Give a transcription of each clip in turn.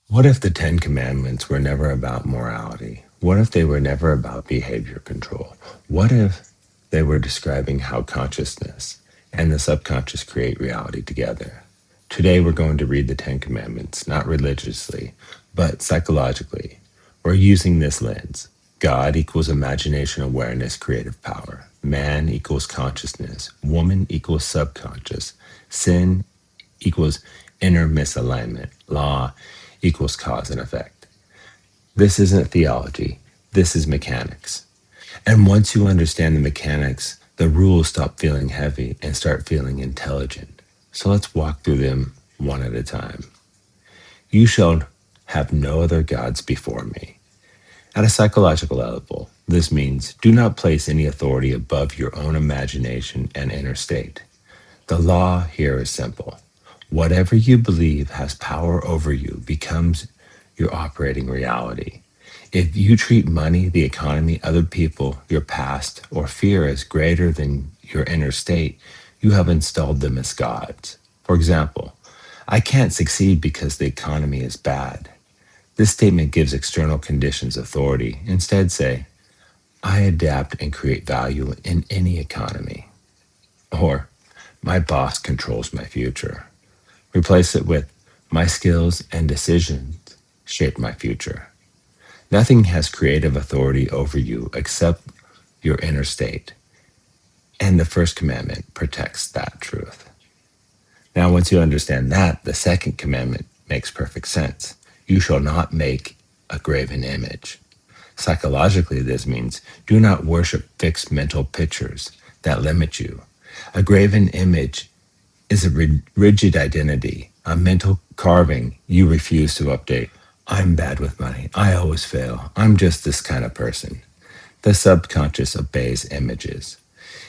What if the Ten Commandments were never about morality? What if they were never about behavior control? What if they were describing how consciousness and the subconscious create reality together? Today, we're going to read the Ten Commandments, not religiously, but psychologically. We're using this lens. God equals imagination, awareness, creative power. Man equals consciousness. Woman equals subconscious. Sin equals inner misalignment. Law equals cause and effect. This isn't theology. This is mechanics. And once you understand the mechanics, the rules stop feeling heavy and start feeling intelligent. So let's walk through them one at a time. You shall have no other gods before me. At a psychological level, this means do not place any authority above your own imagination and inner state. The law here is simple. Whatever you believe has power over you becomes your operating reality. If you treat money, the economy, other people, your past, or fear as greater than your inner state, you have installed them as gods. For example, I can't succeed because the economy is bad. This statement gives external conditions authority. Instead, say, I adapt and create value in any economy. Or, my boss controls my future. Replace it with, my skills and decisions shape my future. Nothing has creative authority over you except your inner state. And the first commandment protects that truth. Now, once you understand that, the second commandment makes perfect sense. You shall not make a graven image. Psychologically, this means do not worship fixed mental pictures that limit you. A graven image is a rigid identity, a mental carving you refuse to update. I'm bad with money. I always fail. I'm just this kind of person. The subconscious obeys images.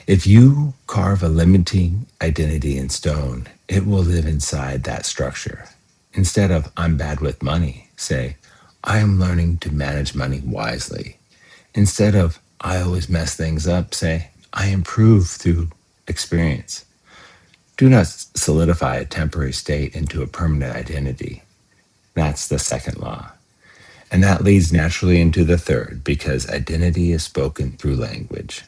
If you carve a limiting identity in stone, it will live inside that structure. Instead of, I'm bad with money, say, I am learning to manage money wisely. Instead of, I always mess things up, say, I improve through experience. Do not solidify a temporary state into a permanent identity. That's the second law. And that leads naturally into the third, because identity is spoken through language.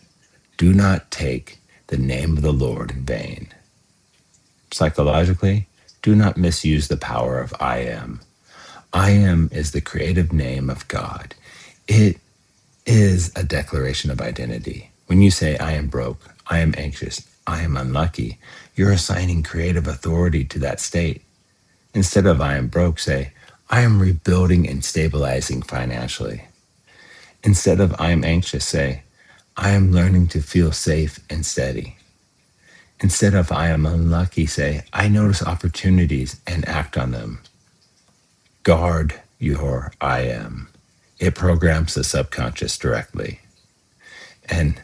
Do not take the name of the Lord in vain. Psychologically, do not misuse the power of I am. I am is the creative name of God. It is a declaration of identity. When you say, I am broke, I am anxious, I am unlucky, you're assigning creative authority to that state. Instead of I am broke, say, I am rebuilding and stabilizing financially. Instead of I am anxious, say, I am learning to feel safe and steady. Instead of I am unlucky, say, I notice opportunities and act on them. Guard your I am. It programs the subconscious directly. And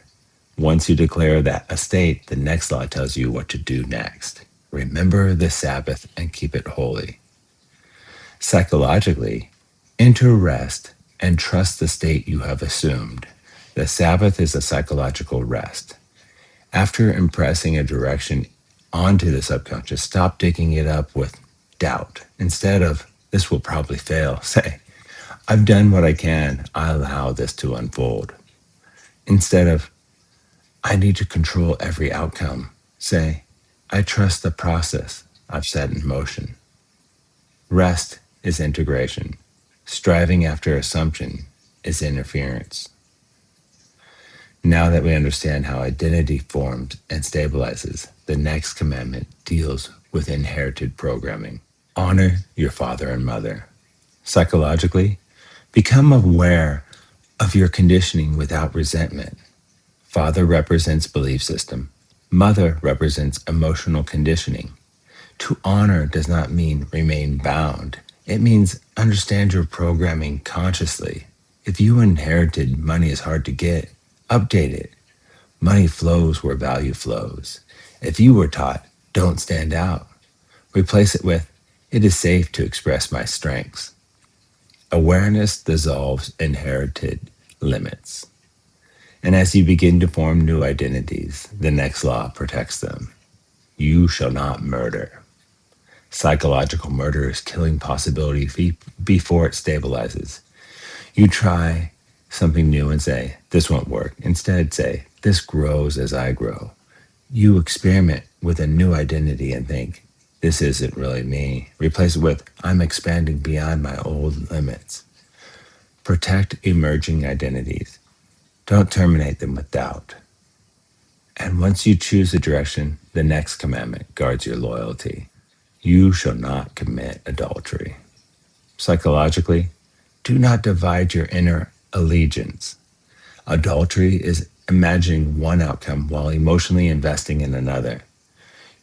once you declare that a state, the next law tells you what to do next. Remember the Sabbath and keep it holy. Psychologically, enter rest and trust the state you have assumed. The Sabbath is a psychological rest. After impressing a direction onto the subconscious, stop digging it up with doubt. Instead of, this will probably fail, say, I've done what I can. I allow this to unfold. Instead of, I need to control every outcome, say, I trust the process I've set in motion. Rest is integration. Striving after assumption is interference. Now that we understand how identity forms and stabilizes, the next commandment deals with inherited programming. Honor your father and mother. Psychologically, become aware of your conditioning without resentment. Father represents belief system. Mother represents emotional conditioning. To honor does not mean remain bound. It means understand your programming consciously. If you inherited money is hard to get, update it. Money flows where value flows. If you were taught, don't stand out, replace it with, it is safe to express my strengths. Awareness dissolves inherited limits. And as you begin to form new identities, the next law protects them. You shall not murder. Psychological murder is killing possibility before it stabilizes. You try something new and say, this won't work. Instead, say, this grows as I grow. You experiment with a new identity and think, this isn't really me. Replace it with, I'm expanding beyond my old limits. Protect emerging identities. Don't terminate them with doubt. And once you choose a direction, the next commandment guards your loyalty. You shall not commit adultery. Psychologically, do not divide your inner allegiance. Adultery is imagining one outcome while emotionally investing in another.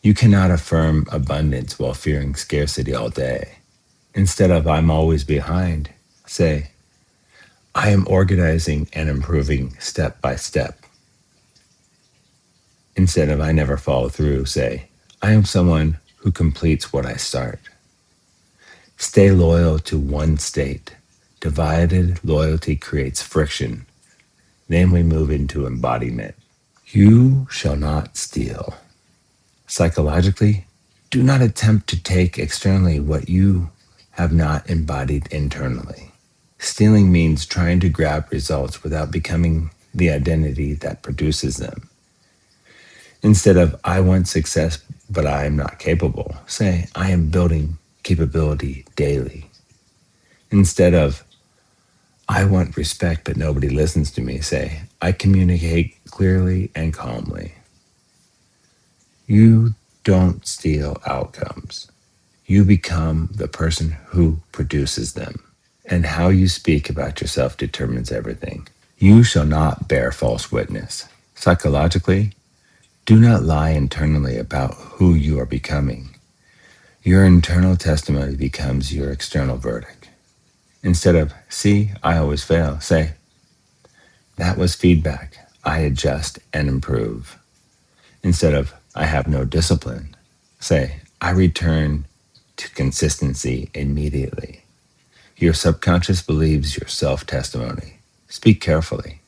You cannot affirm abundance while fearing scarcity all day. Instead of I'm always behind, say, I am organizing and improving step by step. Instead of I never follow through, say, I am someone who completes what I start. Stay loyal to one state. Divided loyalty creates friction. Then we move into embodiment. You shall not steal. Psychologically, do not attempt to take externally what you have not embodied internally. Stealing means trying to grab results without becoming the identity that produces them. Instead of, I want success, but I am not capable, say, I am building capability daily. Instead of, I want respect, but nobody listens to me, say, I communicate clearly and calmly. You don't steal outcomes. You become the person who produces them. And how you speak about yourself determines everything. You shall not bear false witness. Psychologically, do not lie internally about who you are becoming. Your internal testimony becomes your external verdict. Instead of, see, I always fail, say, that was feedback. I adjust and improve. Instead of, I have no discipline, say, I return to consistency immediately. Your subconscious believes your self-testimony. Speak carefully.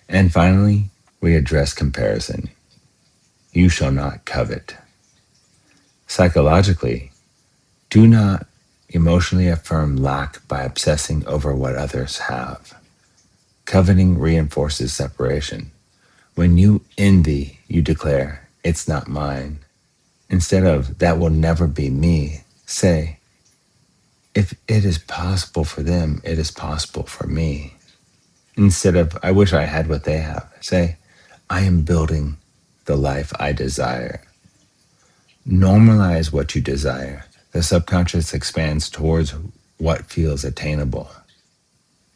And finally, we address comparison. You shall not covet. Psychologically, do not emotionally affirm lack by obsessing over what others have. Coveting reinforces separation. When you envy, you declare, it's not mine. Instead of, that will never be me, say, if it is possible for them, it is possible for me. Instead of, I wish I had what they have, say, I am building the life I desire. Normalize what you desire. The subconscious expands towards what feels attainable.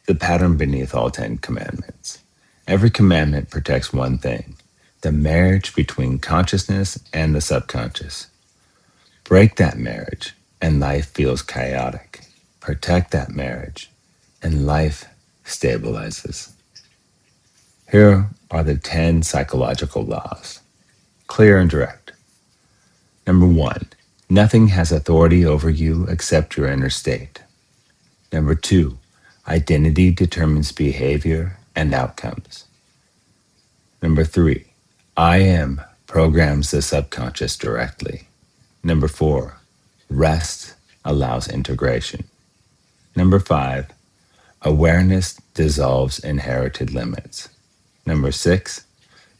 The pattern beneath all 10 commandments. Every commandment protects one thing, the marriage between consciousness and the subconscious. Break that marriage, and life feels chaotic. Protect that marriage, and life stabilizes. Here are the 10 psychological laws. Clear and direct. Number 1, nothing has authority over you except your inner state. Number 2, identity determines behavior and outcomes. Number 3, I am programs the subconscious directly. Number 4, rest allows integration. Number 5, awareness dissolves inherited limits. Number 6,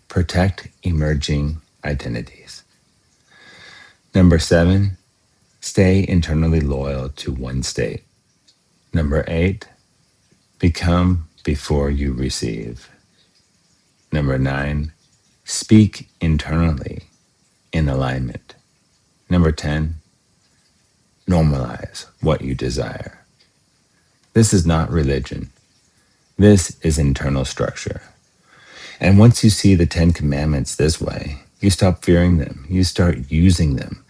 protect emerging identities. Number 7, stay internally loyal to one state. Number 8, become before you receive. Number 9, speak internally in alignment. Number 10, normalize what you desire. This is not religion. This is internal structure. And once you see the 10 commandments this way, you stop fearing them. You start using them.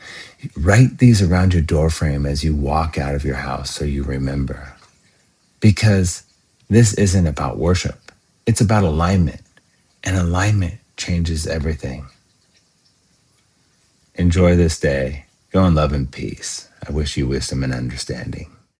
Write these around your doorframe as you walk out of your house so you remember. Because this isn't about worship. It's about alignment. And alignment changes everything. Enjoy this day. Go in love and peace. I wish you wisdom and understanding.